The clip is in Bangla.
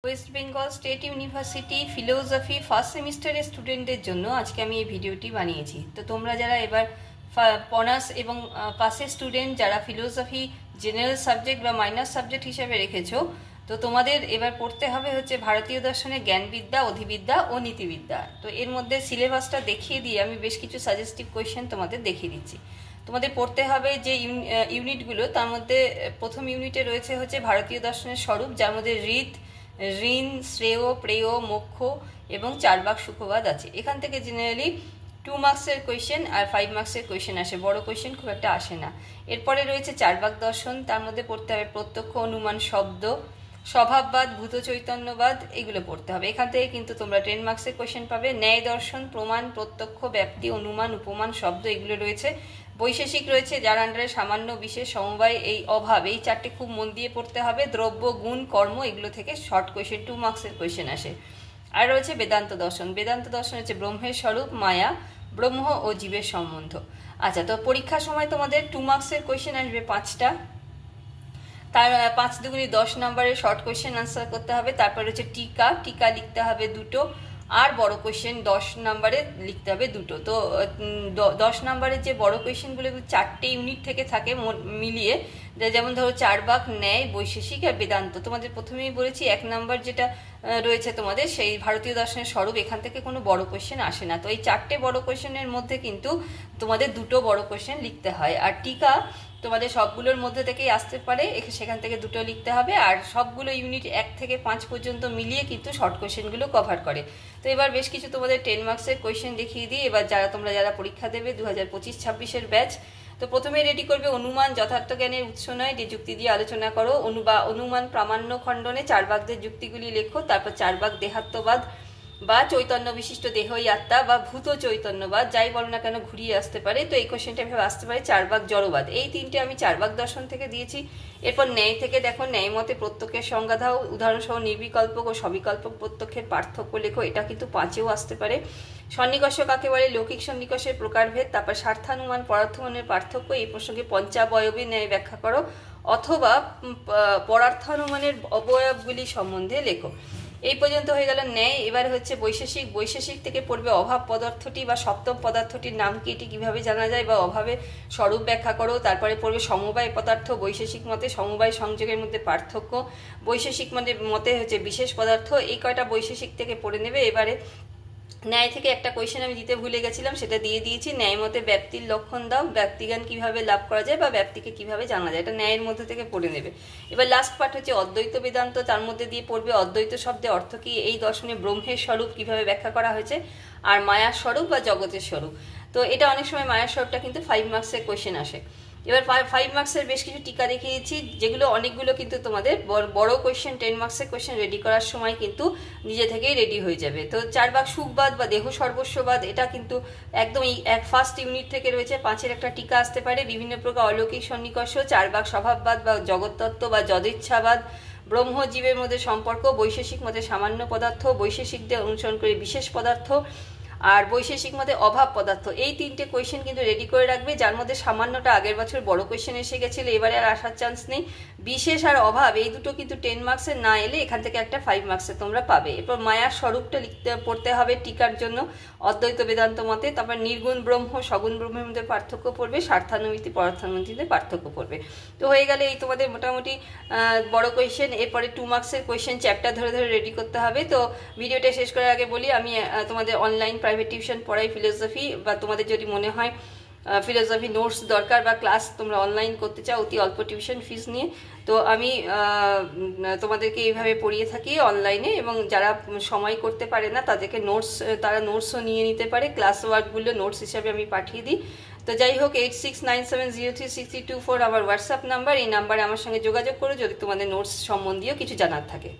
West Bengal state university philosophy first সেমিস্টারের স্টুডেন্টদের জন্য আজকে আমি এই ভিডিওটি বানিয়েছি। তো তোমরা যারা এবার অনার্স এবং পাসের স্টুডেন্ট যারা ফিলোসফি জেনারেল সাবজেক্ট বা মাইনর সাবজেক্ট হিসেবে রেখেছো, তো তোমাদের এবার পড়তে হবে হচ্ছে ভারতীয় দর্শনের জ্ঞানবিদ্যা, অধিবিদ্যা ও নীতিবিদ্যা। তো এর মধ্যে সিলেবাসটা দেখিয়ে দিয়ে আমি বেশ কিছু সাজেস্টিভ কোয়েশ্চেন তোমাদের দেখিয়ে দিচ্ছি। তোমাদের পড়তে হবে যে ইউনিটগুলো, তার মধ্যে প্রথম ইউনিটে রয়েছে হচ্ছে ভারতীয় দর্শনের স্বরূপ, যার মধ্যে ঋত, ঋণ, শ্রেয়, প্রেয়, মোক্ষ এবং 4 ভাগ সুখবাদ আছে। এখান থেকে জেনারেলি 2 মার্কসের কোয়েশ্চেন আর 5 মার্কসের কোয়েশ্চেন আসে, বড় কোয়েশ্চেন খুব একটা আসে না। এরপরে রয়েছে 4 ভাগ দর্শন, তার মধ্যে পড়তে হবে প্রত্যক্ষ, অনুমান, শব্দ, স্বভাববাদ, ভূত চৈতন্যবাদ, এগুলো পড়তে হবে। এখান থেকে কিন্তু তোমরা 10 মার্কসের কোয়েশ্চেন পাবে। ন্যায় দর্শন, প্রমাণ, প্রত্যক্ষ, ব্যাপ্তি, অনুমান, উপমান, শব্দ, এগুলো রয়েছে। বৈশেষিক রয়েছে, যার আন্ডারে সামান্য, বিশেষ, সমবায়, এই অভাব, এই 4টে খুব মন দিয়ে পড়তে হবে। দ্রব্য, গুণ, কর্ম, এগুলো থেকে শর্ট কোয়েশ্চেন 2 মার্কসের কোয়েশ্চেন আসে। আর রয়েছে বেদান্ত দর্শন। বেদান্ত দর্শন হচ্ছে ব্রহ্মের স্বরূপ, মায়া, ব্রহ্ম ও জীবের সম্বন্ধ। আচ্ছা, তো পরীক্ষার সময় তোমাদের 2 মার্কসের কোয়েশ্চেন আসবে 5টা, তার 5 দুগুণি 10 নম্বরের শর্ট কোয়েশ্চেন আনসার করতে হবে। তারপর হচ্ছে টিকা, টিকা লিখতে হবে 2টো, আর বড় কোয়েশ্চেন 10 নম্বরে লিখতে হবে 2টো। তো 10 নম্বরের যে বড় কোয়েশ্চেনগুলো 4টে ইউনিট থেকে থাকে মিলিয়ে, যেমন ধরো 4 ভাগ, ন্যায়, বৈশেষিক আর বেদান্ত। তোমাদের প্রথমেই বলেছি 1 নম্বর যেটা রয়েছে তোমাদের সেই ভারতীয় দর্শনের স্বরূপ, এখান থেকে কোনো বড় কোয়েশ্চেন আসে না। তো এই 4টে বড় কোয়েশ্চেনের মধ্যে কিন্তু তোমাদের 2টো বড় কোয়েশ্চেন লিখতে হয়। আর টিকা তোমাদের সবগুলোর মধ্যে থেকেই আসতে পারে, সেখান থেকে 2টো লিখতে হবে। আর সবগুলো ইউনিট 1 থেকে 5 পর্যন্ত মিলিয়ে কিন্তু শর্ট কোয়েশ্চেনগুলো কভার করে। তো এবার বেশ কিছু তোমাদের 10 মার্কসের কোয়েশ্চেন দেখিয়ে দিই। এবার তোমরা যারা পরীক্ষা দেবে 2025-26-এর ব্যাচ, তো প্রথমে রেডি করবে অনুমান, যথার্থ জ্ঞানের উৎস নয়, যে যুক্তি দিয়ে আলোচনা করো। অনুমান প্রামাণ্য খণ্ডনে 4 ভাগদের যুক্তিগুলি লেখো। তারপর 4 ভাগ দেহাত্মবাদ বা চৈতন্য বিশিষ্ট দেহই আত্মা বা ভূত চৈতন্যবাদ, যাই বলো না কেন ঘুরিয়ে আসতে পারে। তো এই কোশ্চেনটা এভাবে আসতে পারে। 4 ভাগ জড়বাদ, এই 3টে আমি 4 ভাগ দর্শন থেকে দিয়েছি। এরপর ন্যায় থেকে দেখো, ন্যায় মতে প্রত্যক্ষের সংজ্ঞা দাও, উদাহরণসহ নির্বিকল্পক ও সবিকল্পক প্রত্যক্ষের পার্থক্য লেখো, এটা কিন্তু 5এও আসতে পারে। সন্নিকর্ষ কাকে বলে, লৌকিক সন্নিকর্ষের প্রকারভেদ, তারপর স্বার্থানুমান, পরার্থমানের পার্থক্য, এই প্রসঙ্গে পঞ্চাবয়বী ন্যায় ব্যাখ্যা করো, অথবা পরার্থানুমানের অবয়বগুলি সম্বন্ধে লেখো। এই পর্যন্ত হয়ে গেল ন্যায়। এবার হচ্ছে বৈশেষিক। বৈশেষিক থেকে পড়বে অভাব পদার্থটি বা সপ্তম পদার্থটির নাম কি, এটি কিভাবে জানা যায়, বা অভাবের স্বরূপ ব্যাখ্যা করো। তারপরে পড়বে সমবায় পদার্থ। বৈশেষিক মতে সমবায় সংযোগের মধ্যে পার্থক্য, বৈশেষিক মতে হচ্ছে বিশেষ পদার্থ। এই কয়টা বৈশেষিক থেকে পড়ে নেবে। এবারে ন্যায় থেকে একটা কোয়েশ্চেন আমি দিতে ভুলে গেছিলাম, সেটা দিয়ে দিয়েছি। ন্যায় মতে ব্যাপ্তির লক্ষণ দাও, ব্যক্তিজ্ঞান কিভাবে লাভ করা যায় বা ব্যক্তিকে কিভাবে জানা যায়, এটা ন্যায়ের মধ্যে থেকে পড়ে নেবে। এবার লাস্ট পার্ট হচ্ছে অদ্বৈত বেদান্ত, তার মধ্যে দিয়ে পড়বে অদ্বৈত শব্দের অর্থ কি, এই দর্শনে ব্রহ্মের স্বরূপ কিভাবে ব্যাখ্যা করা হয়েছে, আর মায়ার স্বরূপ বা জগতের স্বরূপ। তো এটা অনেক সময় মায়ার স্বরূপটা কিন্তু 5 মার্কসের কোয়েশ্চেন আসে। এবার 5 মার্কসের বেশ কিছু টিকা দেখিয়েছি, যেগুলো অনেকগুলো কিন্তু তোমাদের বড় কোয়েশ্চেন 10 মার্কসের কোয়েশ্চেন রেডি করার সময় কিন্তু নিজে থেকেই রেডি হয়ে যাবে। তো 4 ভাগ সুখবাদ বা দেহ সর্বস্ববাদ, এটা কিন্তু একদম ফার্স্ট ইউনিট থেকে রয়েছে, 5এর একটা টিকা আসতে পারে। বিভিন্ন প্রকার অলৌকিক সন্নিকর্ষ, 4 ভাগ স্বভাববাদ বা জগৎতত্ত্ব বা যদিচ্ছাবাদ, ব্রহ্মজীবের মধ্যে সম্পর্ক, বৈশেষিক মতে সামান্য পদার্থ, বৈশেষিকদের অনুসরণ করে বিশেষ পদার্থ, আর বৈশেষিক মতে অভাব পদার্থ। এই 3টে কোয়েশ্চেন কিন্তু রেডি করে রাখবে, যার মধ্যে সামান্যটা আগের বছর বড় কোয়েশ্চেন এসে গেছিল, এবারে আর আসার চান্স নেই। বিশেষ আর অভাব, এই দুটো কিন্তু 10 মার্কসের না এলে এখান থেকে একটা 5 মার্কসের তোমরা পাবে। এরপর মায়ার স্বরূপটা পড়তে হবে টিকার জন্য অদ্বৈত বেদান্ত মতে। তারপর নির্গুণ ব্রহ্ম, সগুণ ব্রহ্মের মধ্যে পার্থক্য পড়বে, স্বার্থানুমিতি, পরার্থানুমিতিতে পার্থক্য পড়বে। তো হয়ে গেলে এই তোমাদের মোটামুটি বড় কোয়েশ্চেন। এরপরে 2 মার্কসের কোয়েশ্চেন চ্যাপ্টার ধরে ধরে রেডি করতে হবে। তো ভিডিওটা শেষ করার আগে বলি, আমি তোমাদের অনলাইন প্রাইভেট টিউশন পড়াই ফিলোসফি, বা তোমাদের যদি মনে হয় ফিলোসফি নোটস দরকার বা ক্লাস তোমরা অনলাইন করতে চাও অতি অল্প টিউশন ফিস নিয়ে, তো আমি তোমাদেরকে এইভাবে পড়িয়ে থাকি অনলাইনে। এবং যারা সময় করতে পারে না তাদেরকে তারা নোটসও নিয়ে নিতে পারে, ক্লাস ওয়ার্কগুলো নোটস হিসাবে আমি পাঠিয়ে দিই। তো যাই হোক, 8697036324 আমার হোয়াটসঅ্যাপ নাম্বার, এই নাম্বারে আমার সঙ্গে যোগাযোগ করো যদি তোমাদের নোটস সম্বন্ধীয় কিছু জানার থাকে।